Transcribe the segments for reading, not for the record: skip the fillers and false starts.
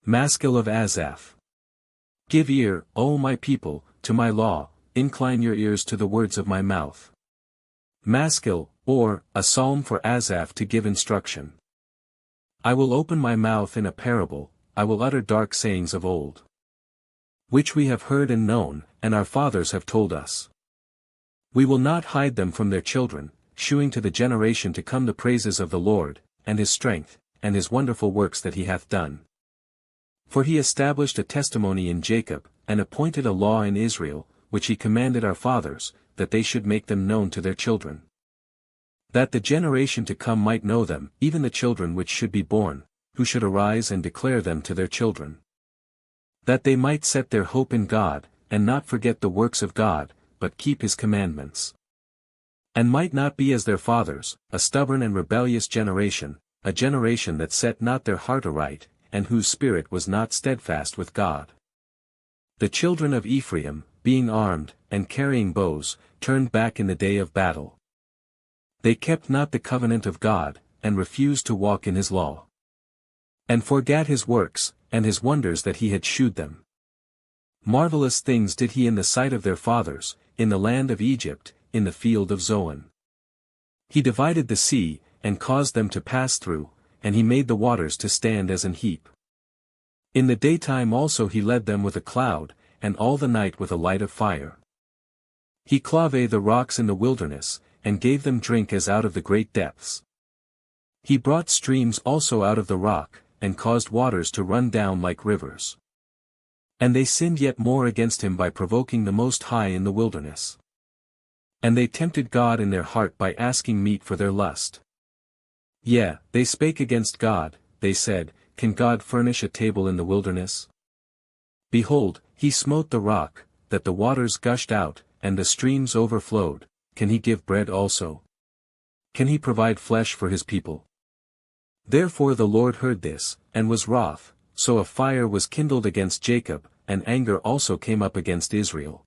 Maskil of Asaph. Give ear, O my people, to my law, incline your ears to the words of my mouth. Maskil, or, a psalm for Asaph to give instruction. I will open my mouth in a parable, I will utter dark sayings of old, which we have heard and known, and our fathers have told us. We will not hide them from their children, shewing to the generation to come the praises of the Lord, and his strength, and his wonderful works that he hath done. For he established a testimony in Jacob, and appointed a law in Israel, which he commanded our fathers, that they should make them known to their children, that the generation to come might know them, even the children which should be born, who should arise and declare them to their children, that they might set their hope in God, and not forget the works of God, but keep his commandments, and might not be as their fathers, a stubborn and rebellious generation, a generation that set not their heart aright, and whose spirit was not steadfast with God. The children of Ephraim, being armed, and carrying bows, turned back in the day of battle. They kept not the covenant of God, and refused to walk in his law, and forgat his works, and his wonders that he had shewed them. Marvelous things did he in the sight of their fathers, in the land of Egypt, in the field of Zoan. He divided the sea, and caused them to pass through, and he made the waters to stand as an heap. In the daytime also he led them with a cloud, and all the night with a light of fire. He clave the rocks in the wilderness, and gave them drink as out of the great depths. He brought streams also out of the rock, and caused waters to run down like rivers. And they sinned yet more against him by provoking the Most High in the wilderness. And they tempted God in their heart by asking meat for their lust. Yea, they spake against God, they said, Can God furnish a table in the wilderness? Behold, he smote the rock, that the waters gushed out, and the streams overflowed. Can he give bread also? Can he provide flesh for his people? Therefore the Lord heard this, and was wroth, so a fire was kindled against Jacob, and anger also came up against Israel.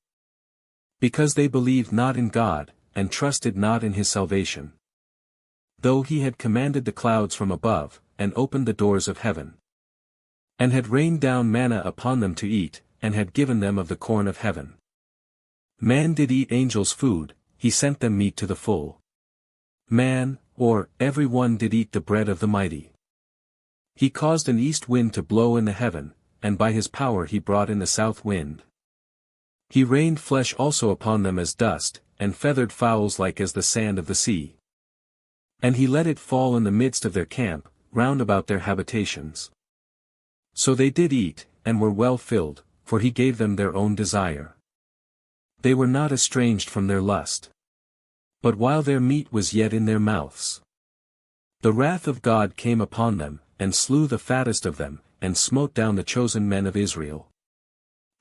Because they believed not in God, and trusted not in his salvation. Though he had commanded the clouds from above, and opened the doors of heaven, and had rained down manna upon them to eat, and had given them of the corn of heaven. Man did eat angels' food, he sent them meat to the full. Man, or, every one did eat the bread of the mighty. He caused an east wind to blow in the heaven, and by his power he brought in the south wind. He rained flesh also upon them as dust, and feathered fowls like as the sand of the sea. And he let it fall in the midst of their camp, round about their habitations. So they did eat, and were well filled, for he gave them their own desire. They were not estranged from their lust, but while their meat was yet in their mouths, the wrath of God came upon them, and slew the fattest of them, and smote down the chosen men of Israel.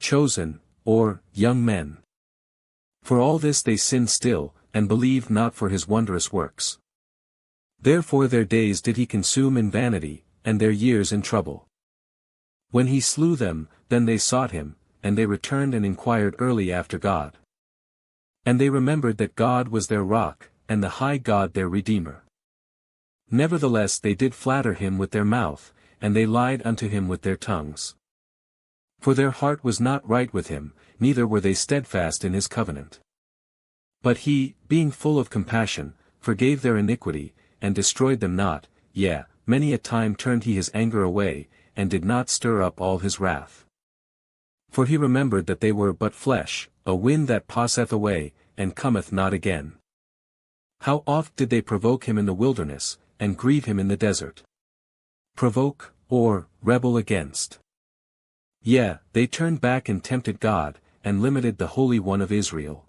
Chosen, or, young men. For all this they sinned still, and believed not for his wondrous works. Therefore their days did he consume in vanity, and their years in trouble. When he slew them, then they sought him, and they returned and inquired early after God. And they remembered that God was their rock, and the high God their Redeemer. Nevertheless they did flatter him with their mouth, and they lied unto him with their tongues. For their heart was not right with him, neither were they steadfast in his covenant. But he, being full of compassion, forgave their iniquity, and destroyed them not, yea, many a time turned he his anger away, and did not stir up all his wrath. For he remembered that they were but flesh, a wind that passeth away, and cometh not again. How oft did they provoke him in the wilderness, and grieve him in the desert? Provoke, or, rebel against. Yea, they turned back and tempted God, and limited the Holy One of Israel.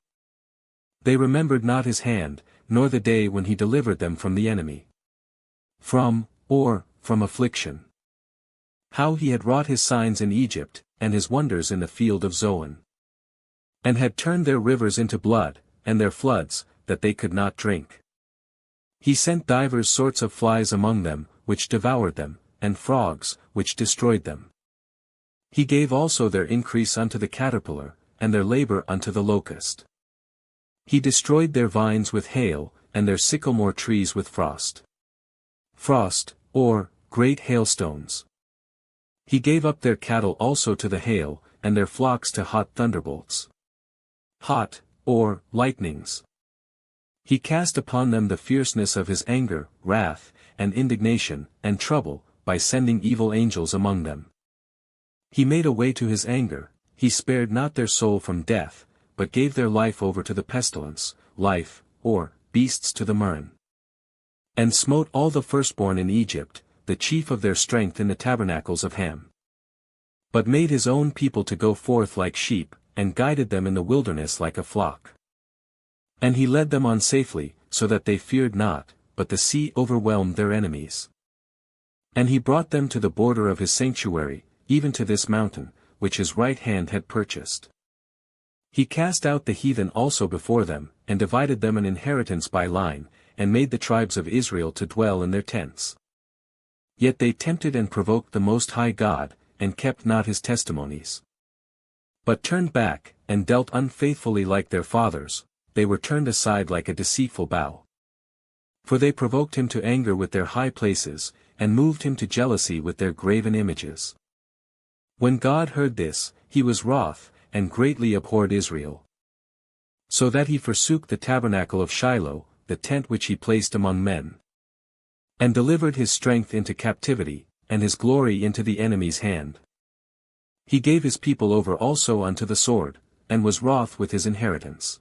They remembered not his hand, nor the day when he delivered them from the enemy. From affliction. How he had wrought his signs in Egypt, and his wonders in the field of Zoan. And had turned their rivers into blood, and their floods, that they could not drink. He sent divers sorts of flies among them, which devoured them, and frogs, which destroyed them. He gave also their increase unto the caterpillar, and their labor unto the locust. He destroyed their vines with hail, and their sycamore trees with frost. Frost, or, great hailstones. He gave up their cattle also to the hail, and their flocks to hot thunderbolts. Hot, or, lightnings. He cast upon them the fierceness of his anger, wrath, and indignation, and trouble, by sending evil angels among them. He made a way to his anger, he spared not their soul from death, but gave their life over to the pestilence, life, or, beasts to the murrain. And smote all the firstborn in Egypt, the chief of their strength in the tabernacles of Ham. But made his own people to go forth like sheep, and guided them in the wilderness like a flock. And he led them on safely, so that they feared not, but the sea overwhelmed their enemies. And he brought them to the border of his sanctuary, even to this mountain, which his right hand had purchased. He cast out the heathen also before them, and divided them an inheritance by line, and made the tribes of Israel to dwell in their tents. Yet they tempted and provoked the Most High God, and kept not his testimonies. But turned back, and dealt unfaithfully like their fathers, they were turned aside like a deceitful bow. For they provoked him to anger with their high places, and moved him to jealousy with their graven images. When God heard this, he was wroth, and greatly abhorred Israel. So that he forsook the tabernacle of Shiloh, the tent which he placed among men. And delivered his strength into captivity, and his glory into the enemy's hand. He gave his people over also unto the sword, and was wroth with his inheritance.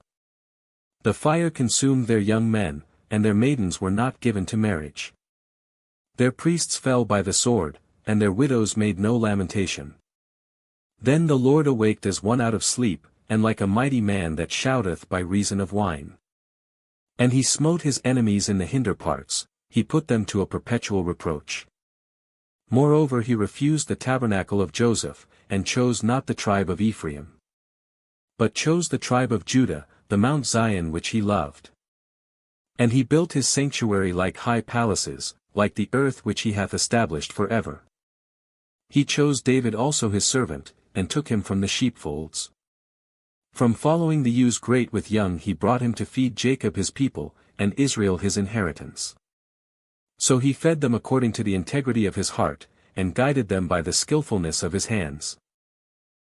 The fire consumed their young men, and their maidens were not given to marriage. Their priests fell by the sword, and their widows made no lamentation. Then the Lord awaked as one out of sleep, and like a mighty man that shouteth by reason of wine. And he smote his enemies in the hinder parts, he put them to a perpetual reproach. Moreover he refused the tabernacle of Joseph, and chose not the tribe of Ephraim. But chose the tribe of Judah, the Mount Zion which he loved. And he built his sanctuary like high palaces, like the earth which he hath established forever. He chose David also his servant, and took him from the sheepfolds. From following the ewes great with young he brought him to feed Jacob his people, and Israel his inheritance. So he fed them according to the integrity of his heart, and guided them by the skillfulness of his hands.